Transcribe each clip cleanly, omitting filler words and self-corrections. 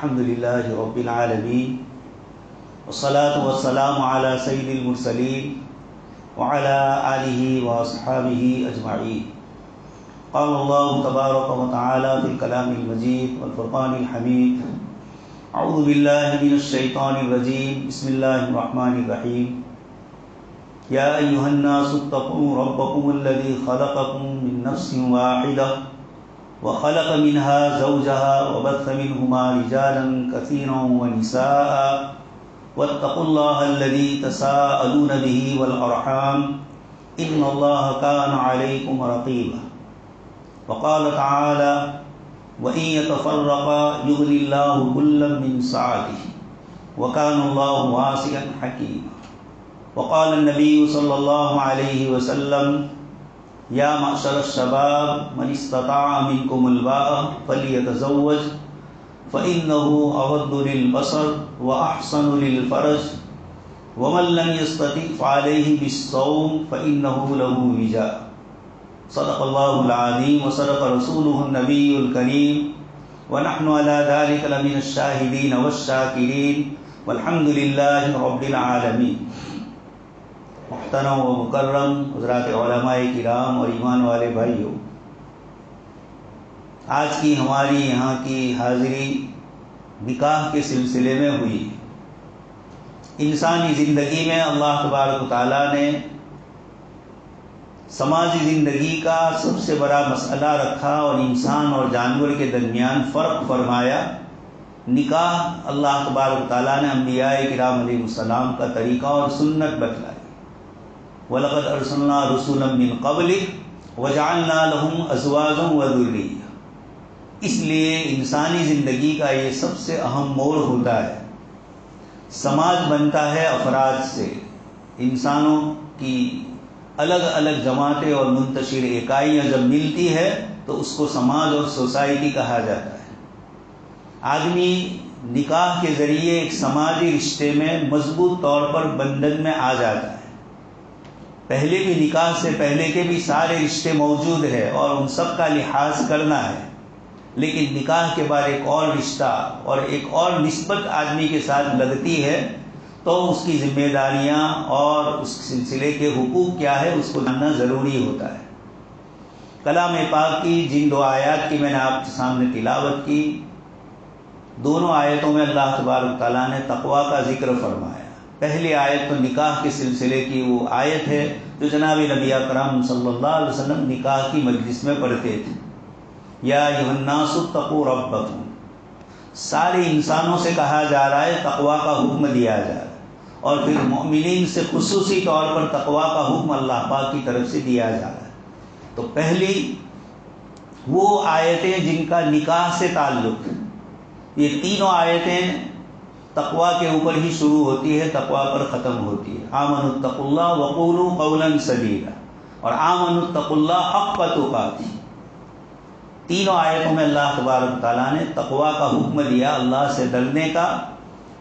الحمد لله رب العالمين والصلاة والسلام على سيد المرسلين وعلى آله وأصحابه أجمعين. قال الله تبارك وتعالى في الكلام المجيد والفرقان الحميد: أعوذ بالله من الشيطان الرجيم، بسم الله الرحمن الرحيم. يا أيها الناس اتقوا ربكم الذي خلقكم من نفس واحدة وخلق منها زوجها وبث منهما رجالا كثيرا ونساء واتقوا الله الذي تساءلون به والأرحام إن الله كان عليكم رقيبا. وقال تعالى: وإن يتفرقا يغني الله كلا من سعته وكان الله واسعا حكيما. وقال النبي صلى الله عليه وسلم: يا معشر الشباب من استطاع منكم الباءة فليتزوج فإنه أغض للبصر وأحسن للفرج ومن لم يستطع فعليه بالصوم فإنه له وجاء. صدق الله العظيم وصدق رسوله النبي الكريم ونحن على ذلك لمن الشاهدين والشاكرين والحمد لله رب العالمين. محترم و مکرم حضرات علماء کرام اور ایمان والے بھائیوں، آج کی ہماری یہاں کی حاضری نکاح کے سلسلے میں ہوئی. انسانی زندگی میں اللہ تبارک و تعالیٰ نے سماجی زندگی کا سب سے بڑا مسئلہ رکھا اور انسان اور جانور کے درمیان فرق فرمایا. نکاح اللہ تبارک و تعالیٰ نے انبیاء کرام علیہ السلام کا طریقہ اور سنت بتلائی. وَلَقَدْ أَرْسَلْنَا رُسُلًا مِّن قَبْلِكَ وَجَعَلْنَا لَهُمْ أَزْوَاجًا وَذُرِّيَّةً. اس لیے انسانی زندگی کا یہ سب سے اہم موڑ ہوتا ہے. سماج بنتا ہے افراد سے. انسانوں کی الگ الگ جماعتیں اور منتشر اکائیاں جب ملتی ہے تو اس کو سماج اور سوسائٹی کہا جاتا ہے. آدمی نکاح کے ذریعے ایک سماجی رشتے میں مضبوط طور پر بندھن میں آ جاتا ہے. پہلے بھی نکاح سے پہلے کے بھی سارے رشتے موجود ہیں اور ان سب کا لحاظ کرنا ہے، لیکن نکاح کے بعد ایک اور رشتہ اور ایک اور نسبت آدمی کے ساتھ لگتی ہے تو اس کی ذمہ داریاں اور اس سلسلے کے حقوق کیا ہے اس کو جاننا ضروری ہوتا ہے. کلام پاک کی جن دو آیات کی میں نے آپ کے سامنے تلاوت کی، دونوں آیتوں میں اللہ تبارک تعالیٰ نے تقویٰ کا ذکر فرمایا. پہلی آیت تو نکاح کے سلسلے کی وہ آیت ہے جو جناب نبی اکرم صلی اللہ علیہ وسلم نکاح کی مجلس میں پڑھتے تھے. یا ایھا الناس اتقوا ربکم. سارے انسانوں سے کہا جا رہا ہے، تقویٰ کا حکم دیا جا رہا ہے، اور پھر مومنین سے خصوصی طور پر تقویٰ کا حکم اللہ پاک کی طرف سے دیا جا رہا ہے. تو پہلی وہ آیتیں جن کا نکاح سے تعلق، یہ تینوں آیتیں تقویٰ کے اوپر ہی شروع ہوتی ہے، تقویٰ پر ختم ہوتی ہے. آمنوا اتقوا اللہ وقولوا قولا سدیدا اور آمنوا اتقوا اللہ حق تقاتہ. تینوں آیتوں میں اللہ تبارک تعالیٰ نے تقویٰ کا حکم دیا، اللہ سے ڈرنے کا.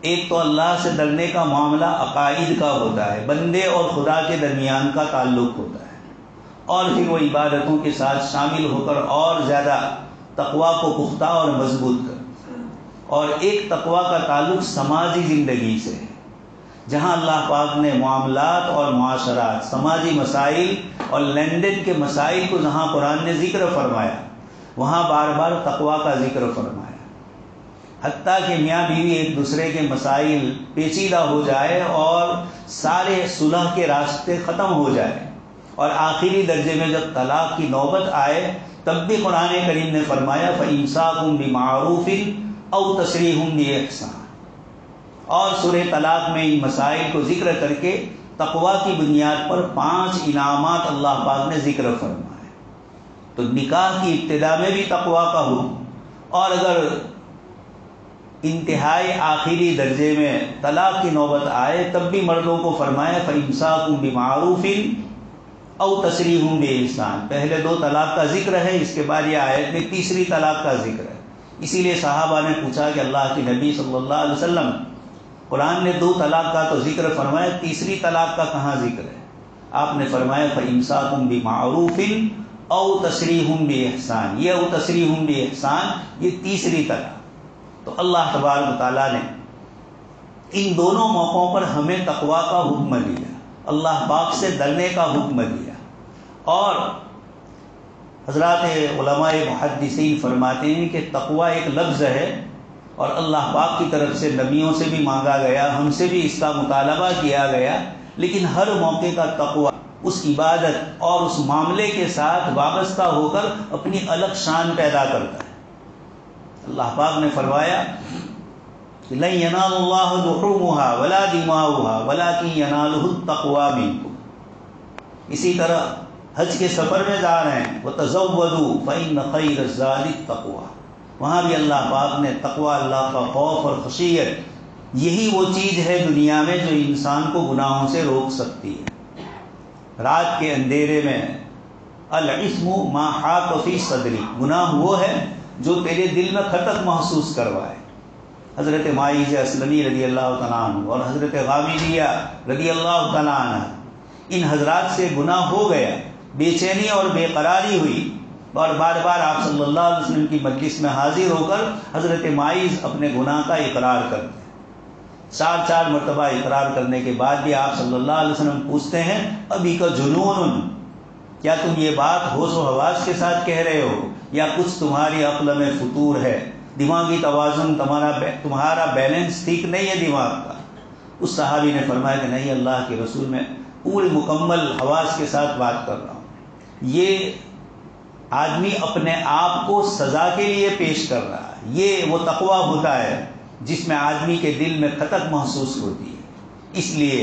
ایک تو اللہ سے ڈرنے کا معاملہ عقائد کا ہوتا ہے، بندے اور خدا کے درمیان کا تعلق ہوتا ہے، اور پھر وہ عبادتوں کے ساتھ شامل ہو کر اور زیادہ تقویٰ کو پختہ اور مضبوط کر. اور ایک تقویٰ کا تعلق سماجی زندگی سے، جہاں اللہ پاک نے معاملات اور معاشرات، سماجی مسائل اور لین دین کے مسائل کو جہاں قرآن نے ذکر فرمایا وہاں بار بار تقویٰ کا ذکر فرمایا. حتیٰ کہ میاں بیوی ایک دوسرے کے مسائل پیچیدہ ہو جائے اور سارے صلح کے راستے ختم ہو جائے اور آخری درجے میں جب طلاق کی نوبت آئے تب بھی قرآن کریم نے فرمایا فَإِمْسَاكٌ بِمَعْرُوفٍ او تسریح بِإِحْسَان. اور سورہ طلاق میں ان مسائل کو ذکر کر کے تقویٰ کی بنیاد پر 5 انعامات اللہ پاک نے ذکر فرمائے. تو نکاح کی ابتدا میں بھی تقویٰ کا حکم، اور اگر انتہائی آخری درجے میں طلاق کی نوبت آئے تب بھی مردوں کو فرمایا فَإِمْسَاكٌ بِمَعْرُوفٍ او تسریح بِإِحْسَان. پہلے 2 طلاق کا ذکر ہے، اس کے بعد یہ آیت میں تیسری طلاق کا ذکر ہے. اسی لیے صحابہ نے پوچھا کہ اللہ کے نبی صلی اللہ علیہ وسلم، قرآن نے 2 طلاق کا تو ذکر فرمایا، تیسری طلاق کا کہاں ذکر ہے؟ آپ نے فرمایا فَإِمْسَاكٌ بِمَعْرُوفٍ او تسریح بِإِحْسَان. یہ او تسریح بِإِحْسان یہ تیسری طلاق. تو اللہ تبارک و تعالیٰ نے ان دونوں موقعوں پر ہمیں تقویٰ کا حکم دیا، اللہ پاک سے ڈرنے کا حکم دیا. اور حضرات علماء محدثین فرماتے ہیں کہ تقویٰ ایک لفظ ہے اور اللہ پاک کی طرف سے نبیوں سے بھی مانگا گیا، ہم سے بھی اس کا مطالبہ کیا گیا، لیکن ہر موقع کا تقویٰ اس عبادت اور اس معاملے کے ساتھ وابستہ ہو کر اپنی الگ شان پیدا کرتا ہے. اللہ پاک نے فرمایا لَن يَنَالَ اللَّهَ لُحُومُهَا وَلَا دِمَاؤُهَا وَلَٰكِن يَنَالُهُ التَّقْوَىٰ مِنكُمْ. اسی طرح حج کے سفر میں جا رہے ہیں وَتَزَوَّدُوا فَإِنَّ خَيْرَ الزَّادِ التَّقْوَىٰ. وہاں بھی اللہ پاک نے تقویٰ، اللہ کا خوف اور خشیت، یہی وہ چیز ہے دنیا میں جو انسان کو گناہوں سے روک سکتی ہے. رات کے اندھیرے میں الاسم ما حاق فی صدری، گناہ وہ ہے جو تیرے دل میں خطر محسوس کروائے. حضرت ماعز اسلمی رضی اللہ تعالیٰ عنہ اور حضرت غامدیہ رضی اللہ تعالیٰ عنہ، ان حضرات سے گناہ ہو گیا، بے چینی اور بے قراری ہوئی، اور بار بار آپ صلی اللہ علیہ وسلم کی مجلس میں حاضر ہو کر حضرت ماعز اپنے گناہ کا اقرار کرتے ہیں. 4 مرتبہ اقرار کرنے کے بعد بھی آپ صلی اللہ علیہ وسلم پوچھتے ہیں ابھی کا جنون، کیا تم یہ بات ہوش و حواس کے ساتھ کہہ رہے ہو یا کچھ تمہاری عقل میں فطور ہے، دماغی توازن تمہارا بیلنس ٹھیک نہیں ہے دماغ کا؟ اس صحابی نے فرمایا کہ نہیں اللہ کے رسول، میں پورے مکمل حواس کے ساتھ بات کر رہا ہوں. یہ آدمی اپنے آپ کو سزا کے لیے پیش کر رہا ہے. یہ وہ تقویٰ ہوتا ہے جس میں آدمی کے دل میں خطر محسوس ہوتی ہے. اس لیے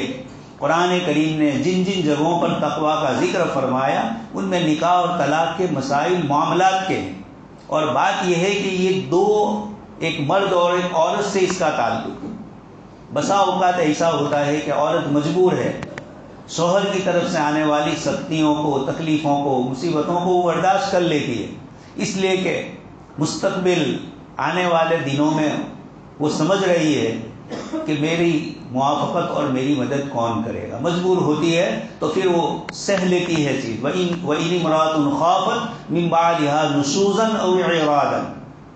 قرآن کریم نے جن جن جگہوں پر تقویٰ کا ذکر فرمایا ان میں نکاح اور طلاق کے مسائل معاملات کے ہیں، اور بات یہ ہے کہ یہ دو، ایک مرد اور ایک عورت سے اس کا تعلق. بسا اوقات ایسا ہوتا ہے کہ عورت مجبور ہے، شوہر کی طرف سے آنے والی سختیوں کو، تکلیفوں کو، مصیبتوں کو وہ برداشت کر لیتی ہے، اس لیے کہ مستقبل آنے والے دنوں میں وہ سمجھ رہی ہے کہ میری موافقت اور میری مدد کون کرے گا. مجبور ہوتی ہے تو پھر وہ سہ لیتی ہے چیز. وَإِنِ امْرَأَةٌ خَافَتْ مِن بَعْلِهَا نُشُوزًا أَوْ إِعْرَاضًا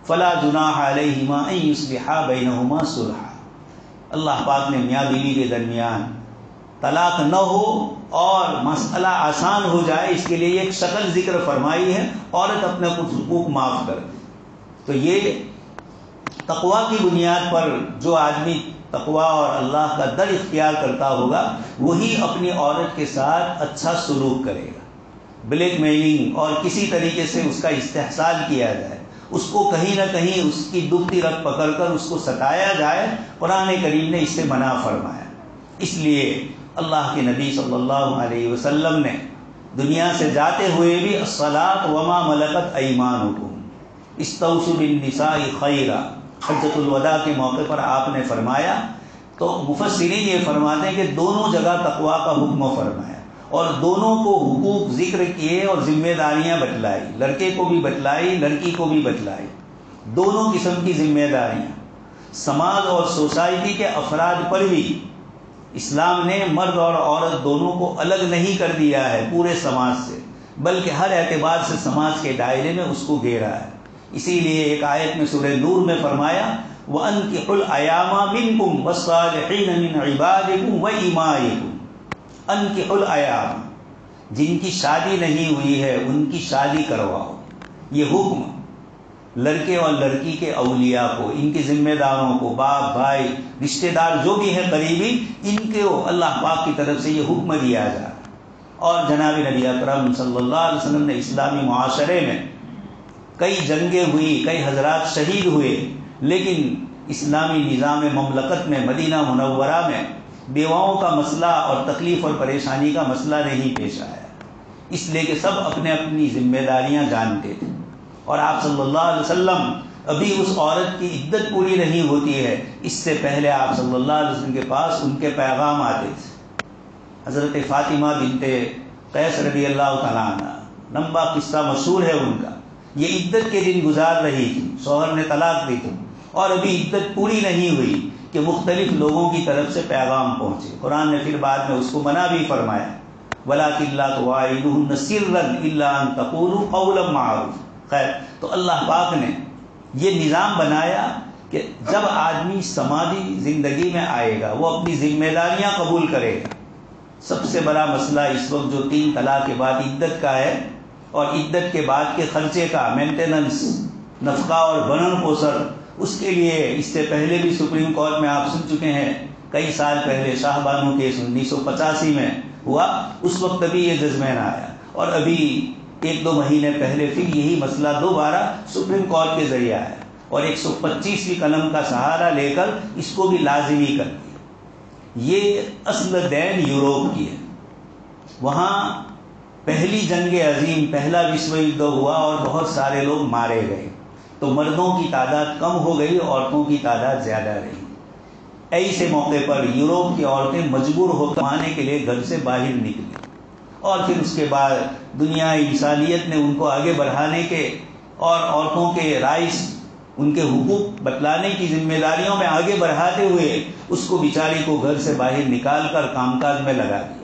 فَلَا جُنَاحَ عَلَيْهِمَا أَن يُصْلِحَا بَيْنَهُمَا صُلْحًا. اللہ پاک نے میاں بیوی کے درمیان طلاق نہ ہو اور مسئلہ آسان ہو جائے اس کے لیے ایک شکل ذکر فرمائی ہے، عورت اپنے کچھ حقوق معاف کر دے. تو یہ تقویٰ کی بنیاد پر جو آدمی تقویٰ اور اللہ کا در اختیار کرتا ہوگا وہی اپنی عورت کے ساتھ اچھا سلوک کرے گا. بلیک میلنگ اور کسی طریقے سے اس کا استحصال کیا جائے، اس کو کہیں نہ کہیں اس کی دبتی رت پکڑ کر اس کو ستایا جائے، قرآن کریم نے اس سے منع فرمایا. اس لیے اللہ کے نبی صلی اللہ علیہ وسلم نے دنیا سے جاتے ہوئے بھی الصلاۃ وما ملکت ایمانکم استوصوا بالنساء خیرا، حجۃ الوداع کے موقع پر آپ نے فرمایا. تو مفسرین یہ فرماتے ہیں کہ دونوں جگہ تقویٰ کا حکم فرمایا اور دونوں کو حقوق ذکر کیے اور ذمہ داریاں بتلائی، لڑکے کو بھی بتلائی، لڑکی کو بھی بتلائی. دونوں قسم کی ذمہ داریاں سماج اور سوسائٹی کے افراد پر بھی. اسلام نے مرد اور عورت دونوں کو الگ نہیں کر دیا ہے پورے سماج سے، بلکہ ہر اعتبار سے سماج کے دائرے میں اس کو گھیرا ہے. اسی لیے ایک آیت میں سورہ نور میں فرمایا وَأَنكِحُوا الْأَيَامَ مِنكُمْ وَالصَّالِحِينَ مِنْ عِبَادِكُمْ وَإِمَائِكُمْ. أَنكِحُوا الْأَيَامَ، جن کی شادی نہیں ہوئی ہے ان کی شادی کرواؤ. یہ حکم لڑکے اور لڑکی کے اولیاء کو، ان کے ذمہ داروں کو، باپ بھائی رشتہ دار جو بھی ہیں قریبی، ان کو اللہ پاک کی طرف سے یہ حکم دیا جا رہا. اور جناب نبی اکرم صلی اللہ علیہ وسلم نے اسلامی معاشرے میں کئی جنگیں ہوئی، کئی حضرات شہید ہوئے، لیکن اسلامی نظام مملکت میں مدینہ منورہ میں بیواؤں کا مسئلہ اور تکلیف اور پریشانی کا مسئلہ نہیں پیش آیا، اس لیے کہ سب اپنے اپنی ذمہ داریاں جانتے تھے. اور آپ صلی اللہ علیہ وسلم ابھی اس عورت کی عدت پوری نہیں ہوتی ہے، اس سے پہلے آپ صلی اللہ علیہ وسلم کے پاس ان کے پیغام آتے تھے. حضرت فاطمہ بنت قیس رضی اللہ تعالیٰ عنہ، لمبا قصہ مشہور ہے ان کا. یہ عدت کے دن گزار رہی تھی، شوہر نے طلاق دی تھی اور ابھی عدت پوری نہیں ہوئی کہ مختلف لوگوں کی طرف سے پیغام پہنچے. قرآن نے پھر بعد میں اس کو منع بھی فرمایا وَلَٰكِن لَّا تُوَاعِدُوهُنَّ سِرًّا إِلَّا أَن تَقُولُوا قَوْلًا مَّعْرُوفًا. خیر، تو اللہ پاک نے یہ نظام بنایا کہ جب آدمی سماجی زندگی میں آئے گا وہ اپنی ذمہ داریاں قبول کرے گا. سب سے بڑا مسئلہ اس وقت جو 3 طلاق کے بعد عدت کا ہے اور عدت کے بعد کے خرچے کا مینٹیننس، نفقہ اور بھرن پوشن، اس کے لیے اس سے پہلے بھی سپریم کورٹ میں آپ سن چکے ہیں، کئی سال پہلے شاہ بانو کیس 1985 میں ہوا، اس وقت ابھی یہ ججمنٹ آیا اور ابھی 1-2 مہینے پہلے پھر یہی مسئلہ دوبارہ سپریم کورٹ کے ذریعے آیا اور 125ویں قلم کا سہارا لے کر اس کو بھی لازمی کر دیا. یہ اصل دین یوروپ کی ہے. وہاں پہلی جنگ عظیم، پہلا وشو یدھ ہوا اور بہت سارے لوگ مارے گئے، تو مردوں کی تعداد کم ہو گئی، عورتوں کی تعداد زیادہ رہی. ایسے موقع پر یوروپ کی عورتیں مجبور ہو کر کمانے کے لیے گھر سے باہر نکلی اور پھر اس کے بعد دنیا انسانیت نے ان کو آگے بڑھانے کے اور عورتوں کے رائٹس، ان کے حقوق بتلانے کی ذمہ داریوں میں آگے بڑھاتے ہوئے اس کو بیچاری کو گھر سے باہر نکال کر کام کاج میں لگا دیا.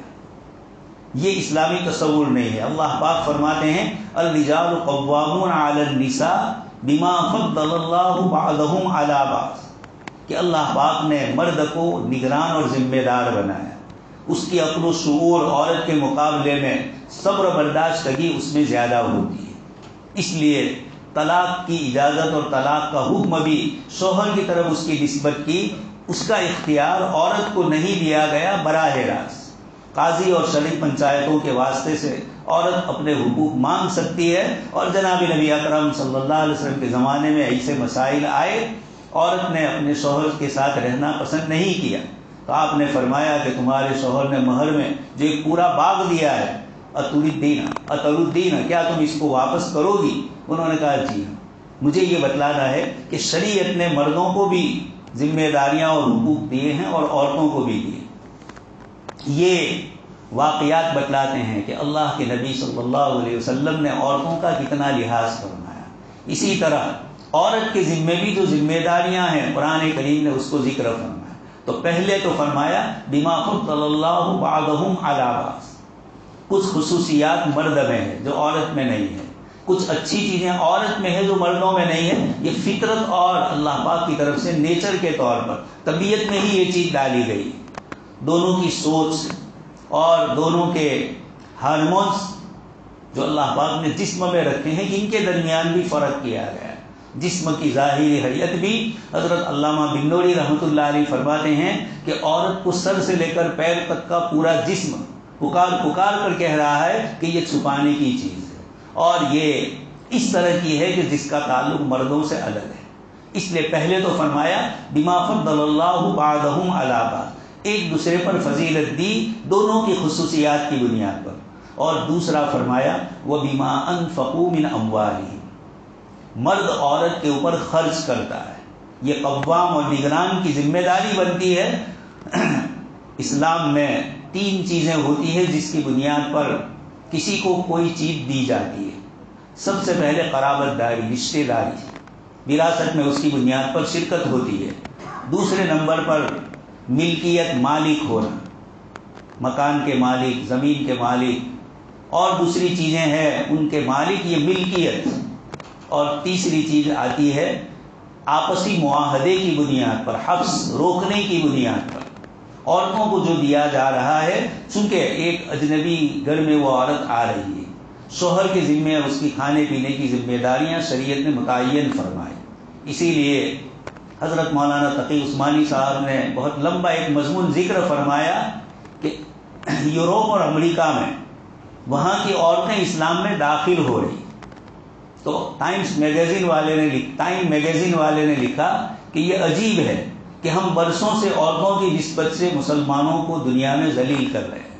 یہ اسلامی تصور نہیں ہے. اللہ پاک فرماتے ہیں الرجال قوامون علی النساء بما فضل اللہ بعضهم علی بعض، کہ اللہ پاک نے مرد کو نگران اور ذمہ دار بنایا. اس کی عقل و شعور عورت کے مقابلے میں صبر و برداشتگی اس میں زیادہ ہوتی ہے. اس لیے طلاق کی اجازت اور طلاق کا حکم بھی شوہر کی طرف اس کی نسبت کی، اس کا اختیار عورت کو نہیں دیا گیا براہ راست. قاضی اور شرعی پنچایتوں کے واسطے سے عورت اپنے حقوق مانگ سکتی ہے، اور جناب نبی اکرم صلی اللہ علیہ وسلم کے زمانے میں ایسے مسائل آئے، عورت نے اپنے شوہر کے ساتھ رہنا پسند نہیں کیا تو آپ نے فرمایا کہ تمہارے شوہر نے مہر میں جو ایک پورا باغ دیا ہے، اتردین، کیا تم اس کو واپس کرو گی؟ انہوں نے کہا جی ہاں. مجھے یہ بتلانا ہے کہ شریعت نے مردوں کو بھی ذمہ داریاں اور حقوق دیے ہیں اور عورتوں کو بھی دیے. یہ واقعات بتلاتے ہیں کہ اللہ کے نبی صلی اللہ علیہ وسلم نے عورتوں کا کتنا لحاظ فرمایا. اسی طرح عورت کے ذمے بھی جو ذمہ داریاں ہیں قرآن کریم نے اس کو ذکر فرمایا. تو پہلے تو فرمایا بما فضل اللہ بعضهم علی بعض، کچھ خصوصیات مرد میں ہے جو عورت میں نہیں ہے، کچھ اچھی چیزیں عورت میں ہے جو مردوں میں نہیں ہے. یہ فطرت اور اللہ پاک کی طرف سے نیچر کے طور پر طبیعت میں ہی یہ چیز ڈالی گئی. دونوں کی سوچ اور دونوں کے ہارمونس جو اللہ پاک نے جسم میں رکھے ہیں، ان کے درمیان بھی فرق کیا گیا ہے. جسم کی ظاہری حیت بھی حضرت علامہ بنوری رحمۃ اللہ علیہ فرماتے ہیں کہ عورت کو سر سے لے کر پیر تک کا پورا جسم پکار کر کہہ رہا ہے کہ یہ چھپانے کی چیز ہے، اور یہ اس طرح کی ہے کہ جس کا تعلق مردوں سے الگ ہے. اس لیے پہلے تو فرمایا بما فضل اللہ بعضهم علی بعض، ایک دوسرے پر فضیلت دی دونوں کی خصوصیات کی بنیاد پر. اور دوسرا فرمایا وَبِمَا أَنفَقُوا مِنْ أَمْوَالِهِمْ، مرد عورت کے اوپر خرچ کرتا ہے. یہ قوام اور نگران کی ذمہ داری بنتی ہے. اسلام میں 3 چیزیں ہوتی ہیں جس کی بنیاد پر کسی کو کوئی چیز دی جاتی ہے. سب سے پہلے قرابت داری، رشتہ داری، وراثت میں اس کی بنیاد پر شرکت ہوتی ہے. دوسرے نمبر پر ملکیت، مالک ہونا، مکان کے مالک، زمین کے مالک، اور دوسری چیزیں ہیں ان کے مالک، یہ ملکیت. اور تیسری چیز آتی ہے آپسی معاہدے کی بنیاد پر، حبس، روکنے کی بنیاد پر. عورتوں کو جو دیا جا رہا ہے، چونکہ ایک اجنبی گھر میں وہ عورت آ رہی ہے، شوہر کے ذمے اس کی کھانے پینے کی ذمہ داریاں شریعت نے متعین فرمائی. اسی لیے حضرت مولانا تقی عثمانی صاحب نے بہت لمبا ایک مضمون ذکر فرمایا کہ یوروپ اور امریکہ میں وہاں کی عورتیں اسلام میں داخل ہو رہی. تو ٹائم میگزین والے نے لکھا کہ یہ عجیب ہے کہ ہم برسوں سے عورتوں کی نسبت سے مسلمانوں کو دنیا میں ذلیل کر رہے ہیں،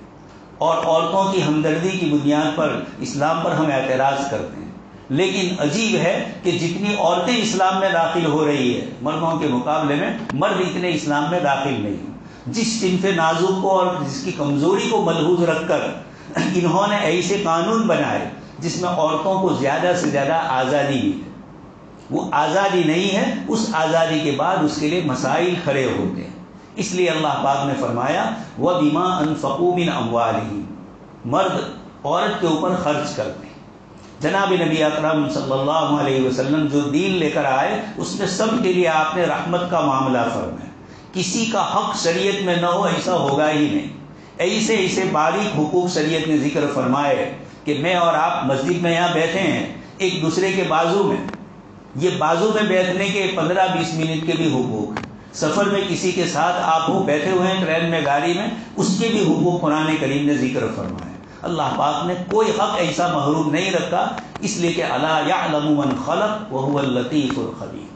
اور عورتوں کی ہمدردی کی بنیاد پر اسلام پر ہم اعتراض کرتے ہیں. لیکن عجیب ہے کہ جتنی عورتیں اسلام میں داخل ہو رہی ہے مردوں کے مقابلے میں مرد اتنے اسلام میں داخل نہیں. جس صنف نازک کو اور جس کی کمزوری کو ملحوظ رکھ کر انہوں نے ایسے قانون بنائے جس میں عورتوں کو زیادہ سے زیادہ آزادی بھی ہے. وہ آزادی نہیں ہے، اس آزادی کے بعد اس کے لیے مسائل کھڑے ہوتے ہیں. اس لیے اللہ پاک نے فرمایا وَبِمَا أَنفَقُوا مِنْ أَمْوَالِهِمْ، مرد عورت کے اوپر خرچ کرتے ہیں. جناب نبی اکرم صلی اللہ علیہ وسلم جو دین لے کر آئے اس میں سب کے لیے آپ نے رحمت کا معاملہ فرمایا. کسی کا حق شریعت میں نہ ہو ایسا ہوگا ہی نہیں. ایسے باریک حقوق شریعت نے ذکر فرمائے کہ میں اور آپ مسجد میں یہاں بیٹھے ہیں ایک دوسرے کے بازو میں، یہ بازو میں بیٹھنے کے 15-20 منٹ کے بھی حقوق. سفر میں کسی کے ساتھ آپ ہو، بیٹھے ہوئے ہیں ٹرین میں، گاڑی میں، اس کے بھی حقوق قرآن کریم نے ذکر فرمائے. اللہ پاک نے کوئی حق ایسا محروم نہیں رکھا، اس لیے کہ الا یعلم من خلق وهو اللطیف الخبیر.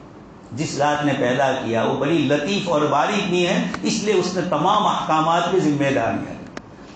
جس ذات نے پیدا کیا وہ بڑی لطیف اور باریک بھی ہے، اس لیے اس نے تمام احکامات کی ذمہ داریاں.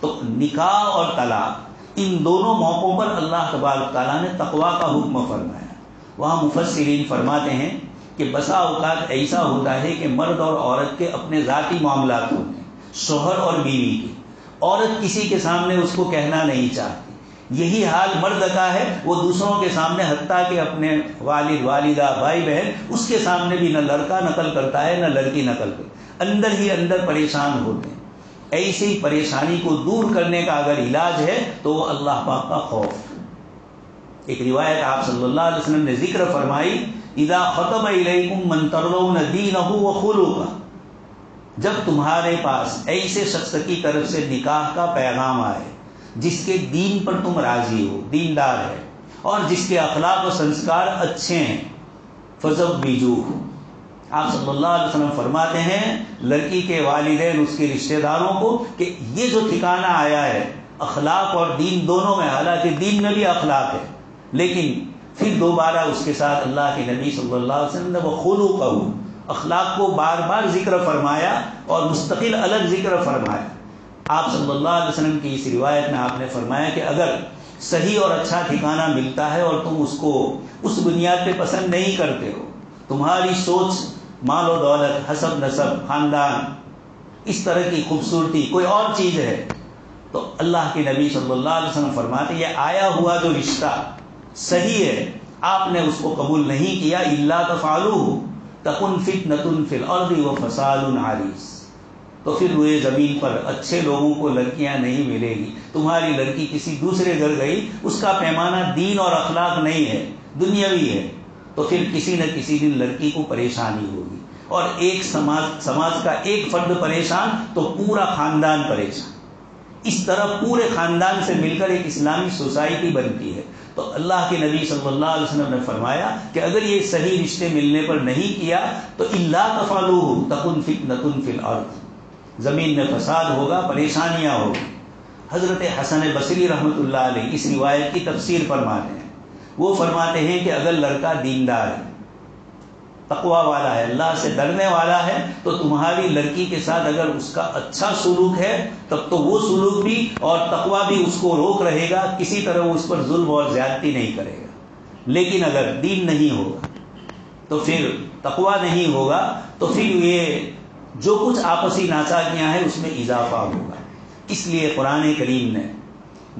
تو نکاح اور طلاق ان دونوں موقعوں پر اللہ تبارک تعالیٰ نے تقویٰ کا حکم فرمایا. وہاں مفسرین فرماتے ہیں کہ بسا اوقات ایسا ہوتا ہے کہ مرد اور عورت کے اپنے ذاتی معاملات ہوتے ہیں، شوہر اور بیوی کے. عورت کسی کے سامنے اس کو کہنا نہیں چاہتی. یہی حال مرد کا ہے، وہ دوسروں کے سامنے حتیٰ کہ اپنے والد والدہ بھائی بہن اس کے سامنے بھی نہ لڑکا نقل کرتا ہے نہ لڑکی نقل کرتی، اندر ہی اندر پریشان ہوتے ہیں. ایسی پریشانی کو دور کرنے کا اگر علاج ہے تو وہ اللہ پاک کا خوف. ایک روایت آپ صلی اللہ علیہ وسلم نے ذکر فرمائی، اذا خطب الیکم من ترضون دینہ وخلقہ، جب تمہارے پاس ایسے شخص کی طرف سے نکاح کا پیغام آئے جس کے دین پر تم راضی ہو، دیندار ہے، اور جس کے اخلاق و سنسکار اچھے ہیں، فزوجوہ. آپ صلی اللہ علیہ وسلم فرماتے ہیں لڑکی کے والدین اس کے رشتہ داروں کو کہ یہ جو ٹھکانہ آیا ہے اخلاق اور دین دونوں میں، حالانکہ دین میں بھی اخلاق ہے، لیکن پھر دوبارہ اس کے ساتھ اللہ کے نبی صلی اللہ علیہ وسلم نے وہ خلقہ، اخلاق کو بار بار ذکر فرمایا اور مستقل الگ ذکر فرمایا. آپ صلی اللہ علیہ وسلم کی اس روایت میں آپ نے فرمایا کہ اگر صحیح اور اچھا ٹھکانہ ملتا ہے اور تم اس کو اس بنیاد پہ پسند نہیں کرتے ہو، تمہاری سوچ مال و دولت، حسب نسب، خاندان، اس طرح کی خوبصورتی کوئی اور چیز ہے، تو اللہ کے نبی صلی اللہ علیہ وسلم فرماتے یہ آیا ہوا جو رشتہ صحیح ہے، آپ نے اس کو قبول نہیں کیا، الا تفعلوہ تکن فتنۃ فی الارض وفساد عریض، تو پھر روئے زمین پر اچھے لوگوں کو لڑکیاں نہیں ملے گی. تمہاری لڑکی کسی دوسرے گھر گئی، اس کا پیمانہ دین اور اخلاق نہیں ہے، دنیاوی ہے، تو پھر کسی نہ کسی دن لڑکی کو پریشانی ہوگی، اور ایک سماج کا ایک فرد پریشان تو پورا خاندان پریشان. اس طرح پورے خاندان سے مل کر ایک اسلامی سوسائٹی بنتی ہے. تو اللہ کے نبی صلی اللہ علیہ وسلم نے فرمایا کہ اگر یہ صحیح رشتے ملنے پر نہیں کیا تو الا تفعلوہ تکن فتنۃ فی الارض، زمین میں فساد ہوگا، پریشانیاں ہوگی. حضرت حسن بصری رحمۃ اللہ علیہ اس روایت کی تفسیر فرماتے ہیں. وہ فرماتے ہیں کہ اگر لڑکا دیندار ہے، تقوی والا ہے، اللہ سے ڈرنے والا ہے، تو تمہاری لڑکی کے ساتھ اگر اس کا اچھا سلوک ہے تب تو وہ سلوک بھی اور تقوی بھی اس کو روک رہے گا، کسی طرح وہ اس پر ظلم اور زیادتی نہیں کرے گا. لیکن اگر دین نہیں ہوگا تو پھر تقوی نہیں ہوگا تو پھر یہ جو کچھ آپسی ناچاکیاں ہیں اس میں اضافہ ہوگا. اس لیے قرآن کریم نے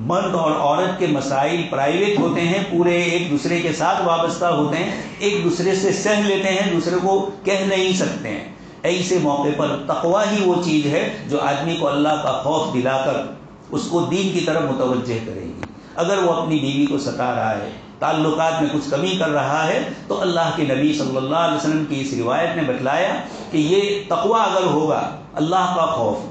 مرد اور عورت کے مسائل پرائیویٹ ہوتے ہیں، پورے ایک دوسرے کے ساتھ وابستہ ہوتے ہیں، ایک دوسرے سے سہ لیتے ہیں، دوسرے کو کہہ نہیں سکتے ہیں. ایسے موقع پر تقوی ہی وہ چیز ہے جو آدمی کو اللہ کا خوف دلا کر اس کو دین کی طرف متوجہ کرے گی. اگر وہ اپنی بیوی کو ستا رہا ہے، تعلقات میں کچھ کمی کر رہا ہے، تو اللہ کے نبی صلی اللہ علیہ وسلم کی اس روایت نے بتلایا کہ یہ تقوی اگر ہوگا، اللہ کا خوف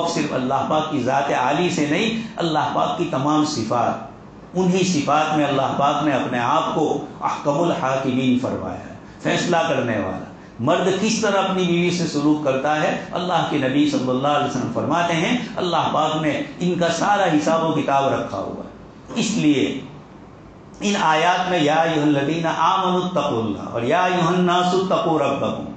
صرف اللہ پاک کی ذات عالی سے نہیں، اللہ پاک کی تمام صفات، انہی صفات میں اللہ پاک نے اپنے آپ کو احکم الحاکمین فرمایا ہے، فیصلہ کرنے والا. مرد کس طرح اپنی بیوی سے سلوک کرتا ہے، اللہ کے نبی صلی اللہ علیہ وسلم فرماتے ہیں اللہ پاک نے ان کا سارا حساب و کتاب رکھا ہوا ہے. اس لیے ان آیات میں یا ایھا الذین آمنوا اتقوا اللہ اور یا ایھا الناس اتقوا ربکم،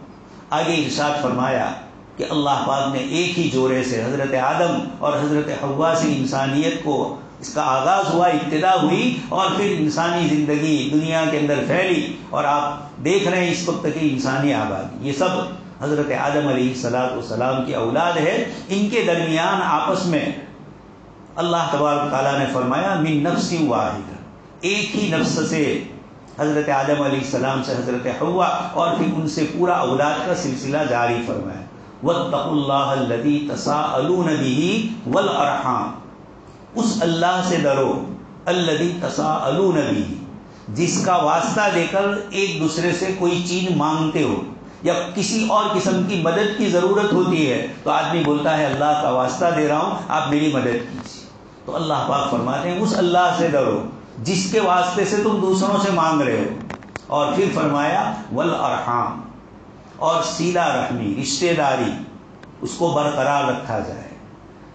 آگے ارشاد فرمایا کہ اللہ پاک نے ایک ہی جوڑے سے حضرت آدم اور حضرت حوا سے انسانیت کو اس کا آغاز ہوا، ابتدا ہوئی، اور پھر انسانی زندگی دنیا کے اندر پھیلی، اور آپ دیکھ رہے ہیں اس وقت کی انسانی آبادی، یہ سب حضرت آدم علیہ السلام کی اولاد ہے. ان کے درمیان آپس میں اللہ تبارک تعالیٰ نے فرمایا من نفس واحدہ، ایک ہی نفس سے حضرت آدم علیہ السلام سے حضرت حوا، اور پھر ان سے پورا اولاد کا سلسلہ جاری فرمایا. واتقوا اللہ الذی تساءلون بہ والارحام، اس اللہ سے ڈرو الذی تساءلون بہ، جس کا واسطہ دے کر ایک دوسرے سے کوئی چیز مانگتے ہو یا کسی اور قسم کی مدد کی ضرورت ہوتی ہے تو آدمی بولتا ہے اللہ کا واسطہ دے رہا ہوں آپ میری مدد کیجیے. تو اللہ پاک فرماتے ہیں اس اللہ سے ڈرو جس کے واسطے سے تم دوسروں سے مانگ رہے ہو. اور پھر فرمایا والارحام، اور سیلا رحمی، رشتہ داری، اس کو برقرار رکھا جائے.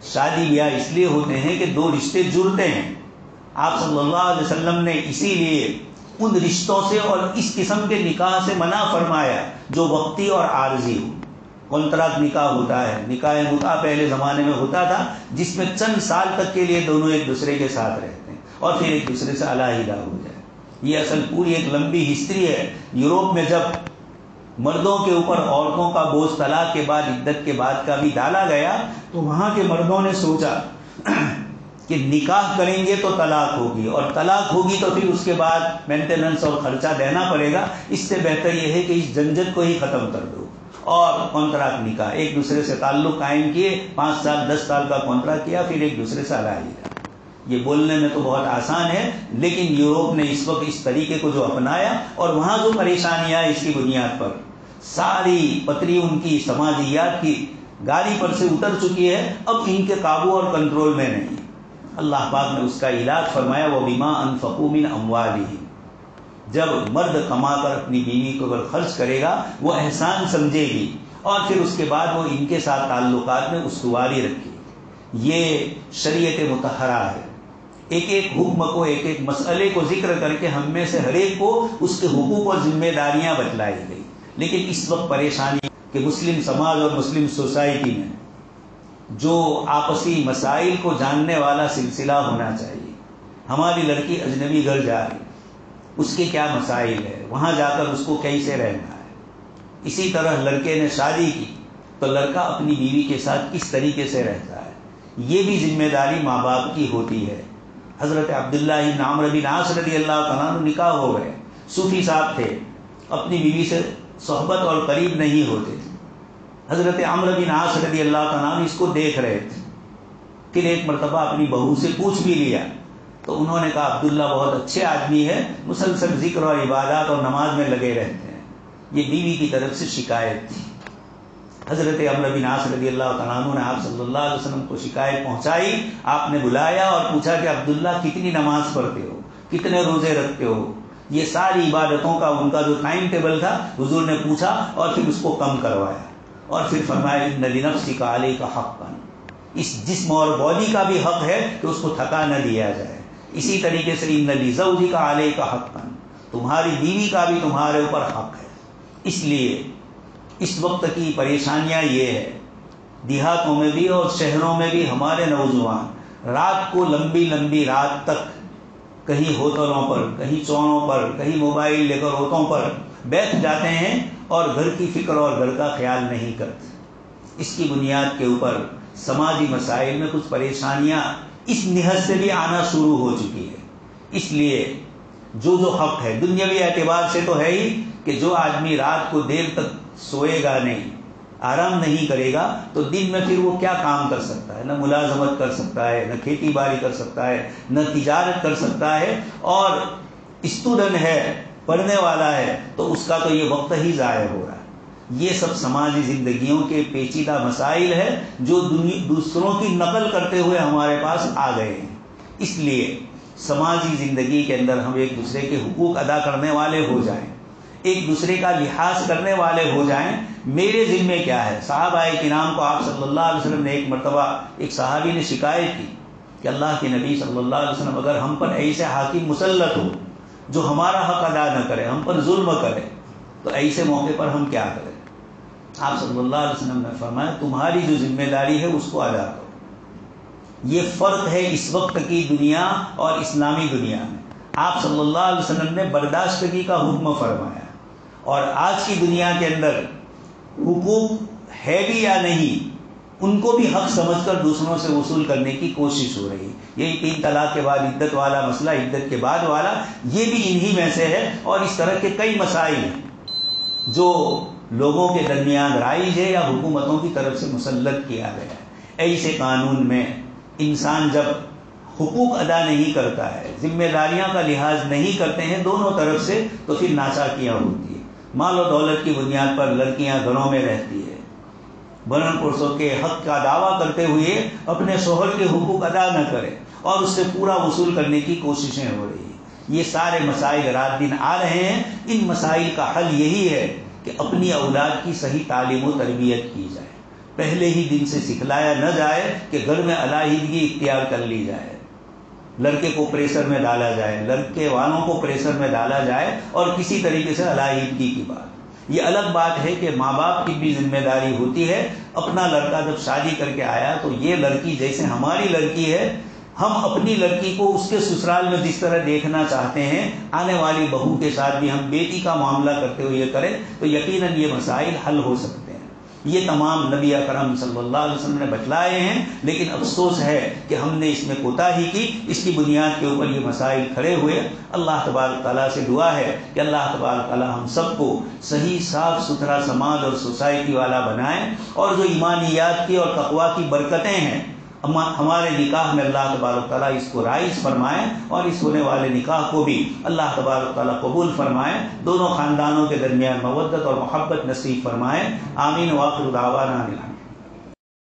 شادی بیاہ اس لیے ہوتے ہیں کہ دو رشتے جڑتے ہیں. آپ صلی اللہ علیہ وسلم نے اسی لیے ان رشتوں سے اور اس قسم کے نکاح سے منع فرمایا جو وقتی اور عارضی ہو. کانٹریکٹ نکاح ہوتا ہے، نکاح متعہ پہلے زمانے میں ہوتا تھا جس میں چند سال تک کے لیے دونوں ایک دوسرے کے ساتھ رہتے ہیں اور پھر ایک دوسرے سے علیحدہ ہو جائے. یہ اصل پوری ایک لمبی ہسٹری ہے. یوروپ میں جب مردوں کے اوپر عورتوں کا بوجھ طلاق کے بعد عدت کے بعد کا بھی ڈالا گیا تو وہاں کے مردوں نے سوچا کہ نکاح کریں گے تو طلاق ہوگی اور طلاق ہوگی تو پھر اس کے بعد مینٹیننس اور خرچہ دینا پڑے گا. اس سے بہتر یہ ہے کہ اس جھنجھٹ کو ہی ختم کر دو اور کانٹریکٹ نکاح، ایک دوسرے سے تعلق قائم کیے، 5 سال 10 سال کا کانٹریکٹ کیا، پھر ایک دوسرے سے علیحدہ. یہ بولنے میں تو بہت آسان ہے لیکن یوروپ نے اس وقت اس طریقے کو جو اپنایا اور وہاں جو پریشانیاں اس کی بنیاد پر ساری پتری ان کی سماجیات کی گاڑی پر سے اتر چکی ہے، اب ان کے قابو اور کنٹرول میں نہیں. اللہ پاک نے اس کا علاج فرمایا وَبِمَا أَنفَقُوا مِنْ أَمْوَالِهِمْ. جب مرد کما کر اپنی بیوی کو اگر خرچ کرے گا وہ احسان سمجھے گی اور پھر اس کے بعد وہ ان کے ساتھ تعلقات میں استواری رکھے گی. یہ شریعت مطہرہ ہے. ایک ایک حکم کو، ایک ایک مسئلے کو ذکر کر کے ہم میں سے ہر ایک کو اس کے حقوق اور ذمہ داریاں بتلائی گئی. لیکن اس وقت پریشانی کہ مسلم سماج اور مسلم سوسائٹی میں جو آپسی مسائل کو جاننے والا سلسلہ ہونا چاہیے. ہماری لڑکی اجنبی گھر جا رہی، اس کے کیا مسائل ہے، وہاں جا کر اس کو کیسے رہنا ہے. اسی طرح لڑکے نے شادی کی تو لڑکا اپنی بیوی کے ساتھ کس طریقے سے رہتا ہے. یہ بھی ذمہ داری ماں باپ کی ہوتی ہے. حضرت عبداللہ بن عمرو بن عاص رضی اللہ تعالیٰ عنہ نکاح ہو گئے. صوفی صاحب تھے، اپنی بیوی سے صحبت اور قریب نہیں ہوتے تھے. حضرت عمرو بن عاص رضی اللہ تعالیٰ عنہ اس کو دیکھ رہے تھے. پھر ایک مرتبہ اپنی بہو سے پوچھ بھی لیا تو انہوں نے کہا عبداللہ بہت اچھے آدمی ہے، مسلسل ذکر اور عبادات اور نماز میں لگے رہتے ہیں. یہ بیوی کی طرف سے شکایت تھی. حضرت عمرو بن عاص رضی اللہ تعالیٰ عنہ نے آپ صلی اللہ علیہ وسلم کو شکایت پہنچائی. آپ نے بلایا اور پوچھا کہ عبداللہ کتنی نماز پڑھتے ہو، کتنے روزے رکھتے ہو. یہ ساری عبادتوں کا ان کا جو ٹائم ٹیبل تھا حضور نے پوچھا اور پھر اس کو کم کروایا اور پھر فرمایا ان لنفسک علیک حقا، اس جسم اور باڈی کا بھی حق ہے کہ اس کو تھکا نہ دیا جائے. اسی طریقے سے ان لزوجک علیک حقا، تمہاری بیوی کا بھی تمہارے اوپر حق ہے. اس لیے اس وقت کی پریشانیاں یہ ہے، دیہاتوں میں بھی اور شہروں میں بھی ہمارے نوجوان رات کو لمبی لمبی رات تک کہیں ہوٹلوں پر، کہیں چوڑوں پر، کہیں موبائل لے کر ہوٹلوں پر بیٹھ جاتے ہیں اور گھر کی فکر اور گھر کا خیال نہیں کرتے. اس کی بنیاد کے اوپر سماجی مسائل میں کچھ پریشانیاں اس نہج سے بھی آنا شروع ہو چکی ہے. اس لیے جو حق ہے دنیاوی اعتبار سے تو ہے ہی کہ جو آدمی رات کو دیر تک سوئے گا نہیں، آرام نہیں کرے گا تو دن میں پھر وہ کیا کام کر سکتا ہے؟ نہ ملازمت کر سکتا ہے، نہ کھیتی باڑی کر سکتا ہے، نہ تجارت کر سکتا ہے. اور اسٹوڈنٹ ہے، پڑھنے والا ہے تو اس کا تو یہ وقت ہی ضائع ہو رہا ہے. یہ سب سماجی زندگیوں کے پیچیدہ مسائل ہیں جو دوسروں کی نقل کرتے ہوئے ہمارے پاس آ گئے ہیں. اس لیے سماجی زندگی کے اندر ہم ایک دوسرے کے حقوق ادا کرنے والے ہو جائیں، ایک دوسرے کا لحاظ کرنے والے ہو جائیں. میرے ذمے کیا ہے؟ صحابہ کرام کو آپ صلی اللہ علیہ وسلم نے ایک مرتبہ ایک صحابی نے شکایت کی کہ اللہ کے نبی صلی اللہ علیہ وسلم اگر ہم پر ایسے حاکم مسلط ہو جو ہمارا حق ادا نہ کرے، ہم پر ظلم کرے، تو ایسے موقع پر ہم کیا کریں؟ آپ صلی اللہ علیہ وسلم نے فرمایا تمہاری جو ذمہ داری ہے اس کو ادا کرو. یہ فرق ہے اس وقت کی دنیا اور اسلامی دنیا میں. آپ صلی اللہ علیہ وسلم نے برداشتگی کا حکم فرمایا اور آج کی دنیا کے اندر حقوق ہے بھی یا نہیں ان کو بھی حق سمجھ کر دوسروں سے وصول کرنے کی کوشش ہو رہی. یہی 3 طلاق کے بعد عدت والا مسئلہ، عدت کے بعد والا، یہ بھی انہی میں سے ہے. اور اس طرح کے کئی مسائل ہیں جو لوگوں کے درمیان رائج ہے یا حکومتوں کی طرف سے مسلط کیا گیا ہے. ایسے قانون میں انسان جب حقوق ادا نہیں کرتا ہے، ذمہ داریاں کا لحاظ نہیں کرتے ہیں دونوں طرف سے، تو پھر ناچاکیاں ہوتی ہیں۔ مال و دولت کی بنیاد پر لڑکیاں گھروں میں رہتی ہے، بھرن پرسوں کے حق کا دعویٰ کرتے ہوئے اپنے شوہر کے حقوق ادا نہ کرے اور اس سے پورا وصول کرنے کی کوششیں ہو رہی ہیں۔ یہ سارے مسائل رات دن آ رہے ہیں۔ ان مسائل کا حل یہی ہے کہ اپنی اولاد کی صحیح تعلیم و تربیت کی جائے، پہلے ہی دن سے سکھلایا نہ جائے کہ گھر میں علیحدگی اختیار کر لی جائے، لڑکے کو پریشر میں ڈالا جائے، لڑکے والوں کو پریشر میں ڈالا جائے اور کسی طریقے سے علیحدگی کی بات۔ یہ الگ بات ہے کہ ماں باپ کی بھی ذمہ داری ہوتی ہے۔ اپنا لڑکا جب شادی کر کے آیا تو یہ لڑکی جیسے ہماری لڑکی ہے، ہم اپنی لڑکی کو اس کے سسرال میں جس طرح دیکھنا چاہتے ہیں، آنے والی بہو کے ساتھ بھی ہم بیٹی کا معاملہ کرتے ہوئے کریں تو یقیناً یہ مسائل حل ہو سکتے ہیں۔ یہ تمام نبی اکرم صلی اللہ علیہ وسلم نے بتلائے ہیں، لیکن افسوس ہے کہ ہم نے اس میں کوتاہی کی، اس کی بنیاد کے اوپر یہ مسائل کھڑے ہوئے۔ اللہ تبارک تعالیٰ سے دعا ہے کہ اللہ تبارک تعالیٰ ہم سب کو صحیح صاف ستھرا سماج اور سوسائٹی والا بنائیں، اور جو ایمانیات کی اور تقویٰ کی برکتیں ہیں ہمارے نکاح میں اللہ تبارک تعالیٰ اس کو رائج فرمائیں، اور اس ہونے والے نکاح کو بھی اللہ تبارک تعالیٰ قبول فرمائیں، دونوں خاندانوں کے درمیان مودت اور محبت نصیب فرمائیں۔ آمین۔ وآخر دعوانا الحمد۔